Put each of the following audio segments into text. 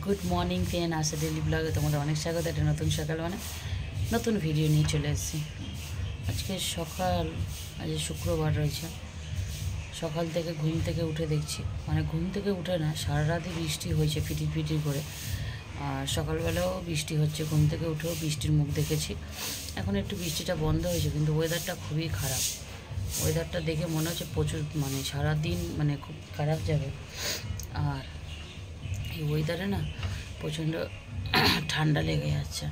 Good morning friend, আসে daily ব্লগে তোমাদের অনেক স্বাগত। একটা নতুন সকাল মানে নতুন ভিডিও নিয়ে চলে এসেছি। আজকে সকাল, আজ শুক্রবার রয়েছে। সকাল থেকে ঘুম থেকে উঠে দেখছি, মানে ঘুম থেকে উঠে না, সারা রাতই বৃষ্টি হয়েছে ফিটির ফিটির করে। আর সকালবেলাও বৃষ্টি হচ্ছে, ঘুম থেকে উঠেও বৃষ্টির মুখ দেখেছি। এখন একটু বৃষ্টিটা বন্ধ হয়েছে, কিন্তু ওয়েদারটা খুবই খারাপ। ওয়েদারটা দেখে মনে হচ্ছে প্রচুর, মানে সারাদিন মানে খুব খারাপ যাবে। আর এই ওয়েদারে না প্রচণ্ড ঠান্ডা লেগে যাচ্ছে।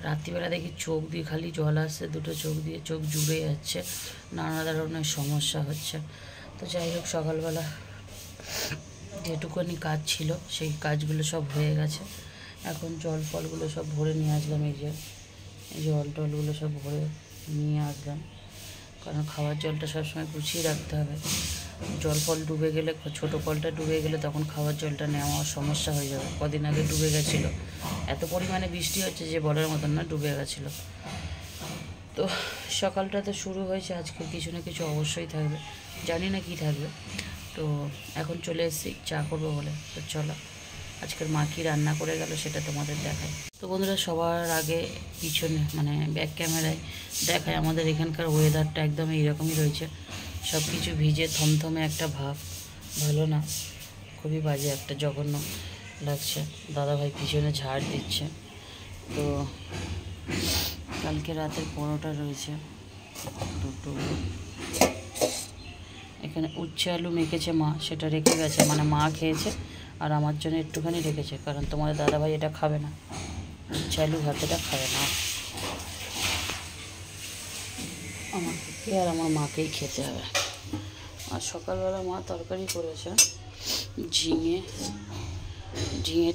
রাত্রিবেলা দেখি চোখ দিয়ে খালি জল আসছে, দুটো চোখ দিয়ে চোখ জুড়ে যাচ্ছে, নানা ধরনের সমস্যা হচ্ছে। তো যাই হোক, সকালবেলা যেটুকুনি কাজ ছিল সেই কাজগুলো সব হয়ে গেছে। এখন জল ফলগুলো সব ভরে নিয়ে আসলাম, এই জল টলগুলো সব ভরে নিয়ে আসলাম, কারণ খাওয়ার জলটা সবসময় গুছিয়ে রাখতে হবে। জল ফল ডুবে গেলে, ছোটো কলটা ডুবে গেলে তখন খাওয়ার জলটা নেওয়া সমস্যা হয়ে যাবে। কদিন আগে ডুবে গেছিলো, এত পরিমাণে বৃষ্টি হচ্ছে যে বলার মতন না, ডুবে গেছিলো। তো সকালটা তো শুরু হয়েছে, আজকে কিছু না কিছু অবশ্যই থাকবে, জানি না কি থাকবে। তো এখন চলে এসেছি চা করবো বলে। তো চলো, আজকের মা কী রান্না করে গেল সেটা তোমাদের দেখায়। তো বন্ধুরা, সবার আগে পিছনে মানে ব্যাক ক্যামেরায় দেখায় আমাদের এখানকার ওয়েদারটা একদম এইরকমই রয়েছে। সব কিছু ভিজে থমথমে একটা ভাব, ভালো না, খুবই বাজে একটা, জঘন্য লাগছে। দাদাভাই পিছনে ঝাড় দিচ্ছে। তো কালকে রাতের পরোটা রয়েছে দুটো, এখানে উচ্ছে আলু মেখেছে মা, সেটা রেখে গেছে, মানে মা খেয়েছে আর আমার জন্য একটুখানি রেখেছে, কারণ তোমাদের দাদাভাই এটা খাবে না, উচ্ছে আলু ভাতেটা খাবে না, আমাকে আর আমার মাকেই খেতে হবে। আর সকালবেলা মা তরকারি করেছে, ঝিঙে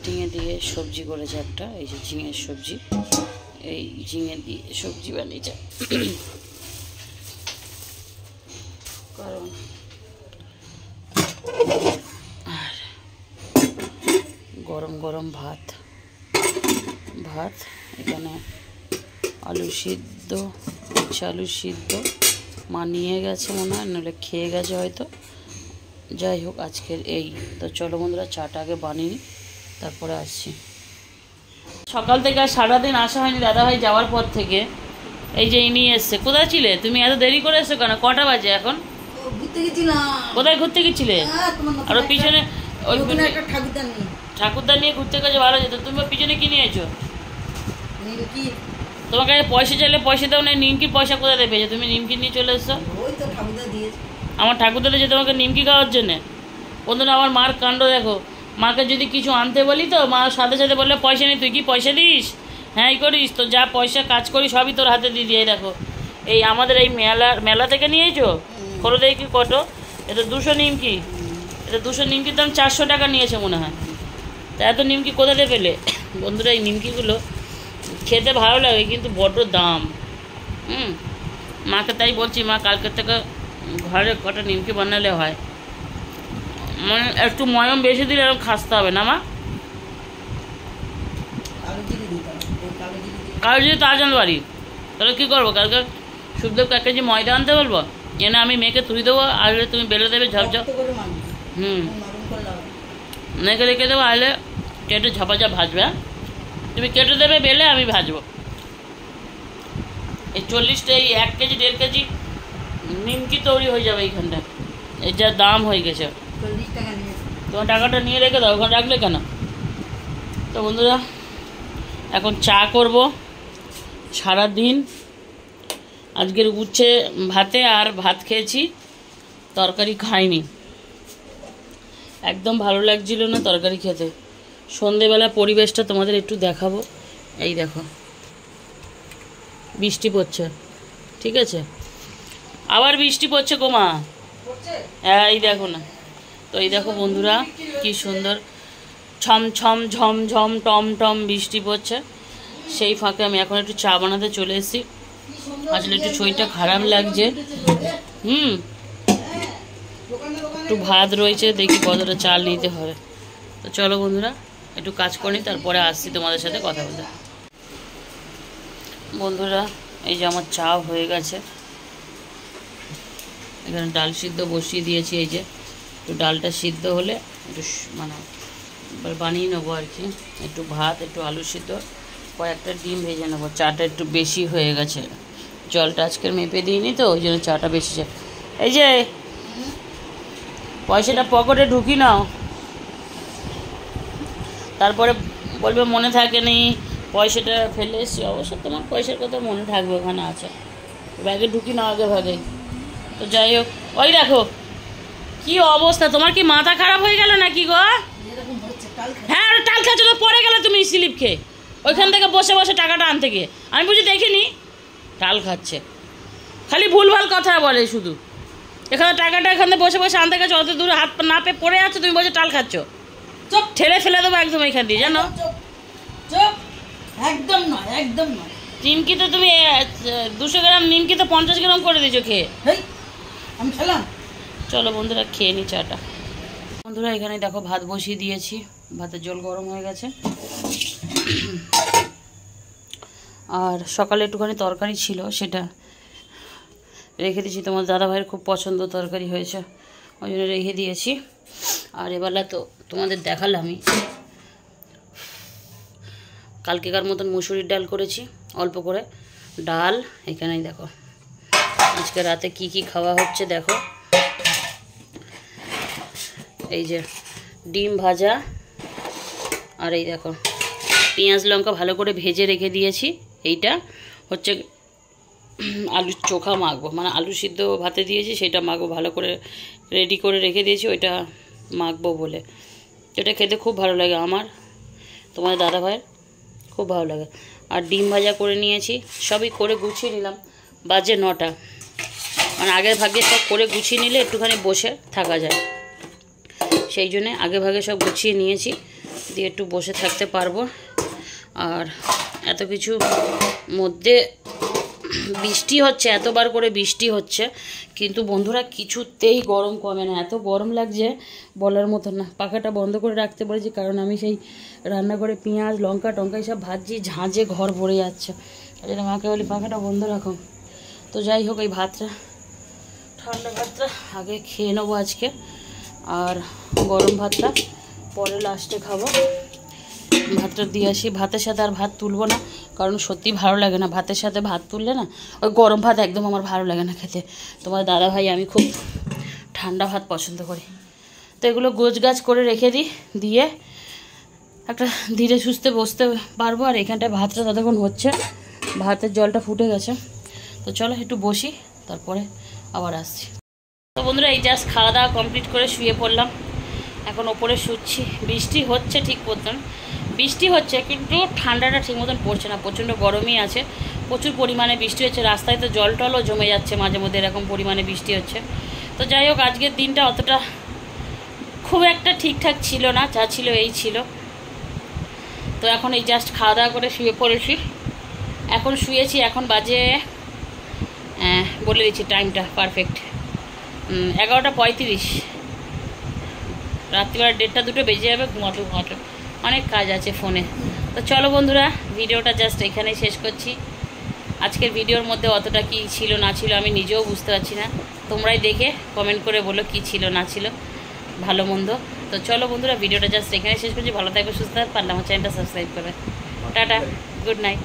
টিঙে দিয়ে সবজি করেছে একটা, এই যে ঝিঙের সবজি, এই ঝিঙে দিয়ে সবজি বানিয়েছে। কারণ আর গরম গরম ভাত, এখানে আলু সিদ্ধ, আলু সিদ্ধ মা নিয়ে গেছে মনে হয়, নাহলে খেয়ে গেছে হয়তো। যাই হোক, আজকের এই তো। চলো বন্ধুরা, চাটা আগে বানিয়ে তারপরে আসছি। সকাল থেকে আর সারাদিন আসা হয়নি দাদাভাই যাওয়ার পর থেকে। এই যে ইনি এসছে। কোথায় ছিলে তুমি? এত দেরি করে এসছো কেন? কটা বাজে এখন? কোথায় ঘুরতে গেছিলে? আর পিছনে ওই ঠাকুরদা নিয়ে ঘুরতে গেছে, ভালো যেত। তুমি পিছনে কি নিয়েছো? তোমার কাছে পয়সা চাইলে পয়সা দাও না, নিমকির পয়সা কোথায় পেয়েছো? তুমি নিমকি নিয়ে চলে এসছো। আমার ঠাকুরদা দিয়েছে তোমাকে নিমকি খাওয়ার জন্যে। বন্ধুরা, আমার মার কাণ্ড দেখো। মাকে যদি কিছু আনতে বলি তো মা সাথে সাথে বললে পয়সা নেই। তুই কি পয়সা দিস? হ্যাঁ এই করিস তো, যা পয়সা কাজ করি সবই তোর হাতে দিয়ে দিয়ে। দেখো, এই আমাদের এই মেলা থেকে নিয়েছো, খোলো দেখি কি কত। এটা 200 নিমকি, এটা 200 নিমকির দাম 400 টাকা নিয়েছে মনে হয়। তা এত নিমকি কোথাতে পেলে? বন্ধুরা, এই নিমকিগুলো খেতে ভালো লাগে, কিন্তু বড্ড দাম। মাকে তাই বলছি, মা কালকের থেকে ঘরে কটা নিমকি বানালে হয়, মানে একটু ময়ম বেশি দিলে এরকম খাসতে হবে না মা। কারো যদি তার বাড়ি, তাহলে কী করবো? কালকে সুখদেবকে 1 কেজি ময়দা আনতে বলবো, এনে আমি মেয়েকে তুলে দেবো, আসলে তুমি বেলে দেবে ঝপঝপ। মেয়েকে রেখে দেবো, আসলে কেটে ঝাপাঝাপ ভাজবে। তুমি কেটে দেবে বেলে, আমি ভাজবো। এই 40টা, এই 1 কেজি 1.5 কেজি নিমকি তৈরি হয়ে যাবে এইখানটা। এর যা দাম হয়ে গেছে। তোমার টাকাটা নিয়ে রেখে দাও, ওখানে রাখলে কেন? তো বন্ধুরা, এখন চা করব। সারাদিন আজকের উচ্ছে ভাতে আর ভাত খেয়েছি, তরকারি খাইনি, একদম ভালো লাগছিল না তরকারি খেতে। সন্ধেবেলা পরিবেশটা তোমাদের একটু দেখাবো। এই দেখো, বৃষ্টি পড়ছে, ঠিক আছে? আবার বৃষ্টি পড়ছে গোমা, হ্যাঁ এই দেখো না। তো এই দেখো বন্ধুরা, কি সুন্দর ছম ছম ঝম ঝম টম টম বৃষ্টি পড়ছে। সেই ফাঁকে আমি এখন একটু চা বানাতে চলে এসেছি। আসলে একটু শরীরটা খারাপ লাগছে। একটু ভাত রয়েছে, দেখি কতটা চাল নিতে হবে। তো চলো বন্ধুরা, একটু কাজ করি, তারপরে আসছি তোমাদের সাথে কথা বলতে। বন্ধুরা, এই যে আমার চা হয়ে গেছে, এখানে ডাল সিদ্ধ বসিয়ে দিয়েছি। এই যে একটু ডালটা সিদ্ধ হলে একটু মানে এবার বানিয়ে নেবো আর কি, একটু ভাত, একটু আলু সিদ্ধ, কয়েকটা ডিম ভেজে নেবো। চাটা একটু বেশি হয়ে গেছে, জলটা আজকের মেপে দিইনি তো, ওই জন্য চাটা বেশি যায়। এই যে পয়সাটা পকেটে ঢুকি নাও, তারপরে বলবে মনে থাকে নি পয়সাটা ফেলে এসছি। অবশ্য তোমার পয়সার কথা মনে থাকবে, ওখানে আছে, ব্যাগে ঢুকি নাও আগে ভাগে। তো যাই হোক, ওই দেখো কি অবস্থা, তোমার কি মাথা খারাপ হয়ে গেল নাকি গো? হ্যাঁ টাল খাচ্ছ তো, পরে গেলে তুমি স্লিপ খেয়ে ওইখান থেকে বসে বসে টাকাটা আনতে গিয়ে, আমি বুঝি দেখিনি। টাল খাচ্ছে, খালি ভুলভাল কথা বলে শুধু। এখানে টাকাটা এখান থেকে বসে বসে আনতে গেছো, অত দূরে হাত না পেয়ে পড়ে যাচ্ছে, তুমি বলছো টাল খাচ্ছ। চুপ, ঠেলে ফেলে দেবো একদম এখান দিয়ে, জানো? একদম নয়, একদম নয়। নিমকি তো তুমি 200 গ্রাম নিমকি তো 50 গ্রাম করে দিয়েছো খেয়ে। আমি খেলাম। চলো বন্ধুরা খেয়ে নি চাটা। বন্ধুরা এখানে দেখো ভাত বসিয়ে দিয়েছি, ভাতের জল গরম হয়ে গেছে। আর সকালে একটুখানি তরকারি ছিল, সেটা রেখে দিয়েছি। তোমার দাদাভাইয়ের খুব পছন্দ তরকারি হয়েছে, ওই জন্য রেখে দিয়েছি। আর এবেলা তো তোমাদের দেখালামই, কালকেকার মতন মুসুরির ডাল করেছি, অল্প করে ডাল। এখানেই দেখো আজকে রাতে কি কি খাওয়া হচ্ছে দেখো। এই যে ডিম ভাজা, আর এই দেখো পেঁয়াজ লঙ্কা ভালো করে ভেজে রেখে দিয়েছি। এইটা হচ্ছে আলুর চোখা মাখবো, মানে আলু সিদ্ধ ভাতে দিয়েছি, সেটা মাখবো, ভালো করে রেডি করে রেখে দিয়েছি, ওইটা মাখবো বলে। এটা খেতে খুব ভালো লাগে আমার, তোমার দাদাভাইয়ের খুব ভালো লাগে। আর ডিম ভাজা করে নিয়েছি, সবই করে গুছিয়ে নিলাম। বাজে 9টা, মানে আগের ভাগে সব করে গুছিয়ে নিলে একটুখানি বসে থাকা যায়, সেই জন্যে আগে ভাগে সব গুছিয়ে নিয়েছি, দিয়ে একটু বসে থাকতে পারবো। আর এত কিছু মধ্যে বৃষ্টি হচ্ছে, এতবার করে বৃষ্টি হচ্ছে, কিন্তু বন্ধুরা কিছুতেই গরম কমে না, এত গরম লাগছে বলার মতো না। পাখাটা বন্ধ করে রাখতে বলেছি, কারণ আমি সেই রান্নাঘরে পেঁয়াজ লঙ্কা টঙ্কা এইসব ভাজছি, ঝাঁঝে ঘর ভরে যাচ্ছে, এই জন্য মাকে বলি পাখাটা বন্ধ রাখো। তো যাই হোক, এই ভাতটা, ঠান্ডা ভাতটা আগে খেয়ে নেবো আজকে, আর গরম ভাতটা পরে লাস্টে খাবো। ভাতটা দিয়ে আসি, ভাতের সাথে আর ভাত তুলবো না, কারণ সত্যি ভালো লাগে না ভাতের সাথে ভাত তুললে না, ওই গরম ভাত একদম আমার ভালো লাগে না খেতে। তোমার দাদা ভাই আমি খুব ঠান্ডা ভাত পছন্দ করি। তো এগুলো গোছগাছ করে রেখে দিই, দিয়ে একটা ধীরে সুস্থে বসতে পারবো। আর এখানটায় ভাতটা ততক্ষণ হচ্ছে, ভাতের জলটা ফুটে গেছে। তো চলো একটু বসি, তারপরে আবার আসছি। তো বন্ধুরা এই জাস্ট খাওয়া দাওয়া কমপ্লিট করে শুয়ে পড়লাম, এখন ওপরে শুচ্ছি। বৃষ্টি হচ্ছে ঠিক মতন, বৃষ্টি হচ্ছে, কিন্তু ঠান্ডাটা ঠিক মতন পড়ছে না, প্রচণ্ড গরমই আছে, প্রচুর পরিমাণে বৃষ্টি হচ্ছে। রাস্তায় তো জল টলও জমে যাচ্ছে মাঝে মধ্যে, এরকম পরিমাণে বৃষ্টি হচ্ছে। তো যাই হোক, আজকের দিনটা অতটা খুব একটা ঠিকঠাক ছিল না, যা ছিল এই ছিল। তো এখন এই জাস্ট খাওয়া দাওয়া করে শুয়ে পড়েছি, এখন শুয়েছি। এখন বাজে, বলে দিচ্ছি টাইমটা পারফেক্ট, 11টা 35। রাত্রিবেলা 1:30-2টো বেজে যাবে, ঘুমাতে ঘুমাতে অনেক কাজ আছে ফোনে। তো চলো বন্ধুরা, ভিডিওটা জাস্ট এখানেই শেষ করছি। আজকের ভিডিওর মধ্যে অতটা কি ছিল না ছিল আমি নিজেও বুঝতে পারছি না, তোমরাই দেখে কমেন্ট করে বলো কি ছিল না ছিল, ভালো মন্দ। তো চলো বন্ধুরা, ভিডিওটা জাস্ট এখানে শেষ করছি। ভালো থাকবে, সুস্থ থাকবে, পারলে আমার চ্যানেলটা সাবস্ক্রাইব করবে। Tata, good night.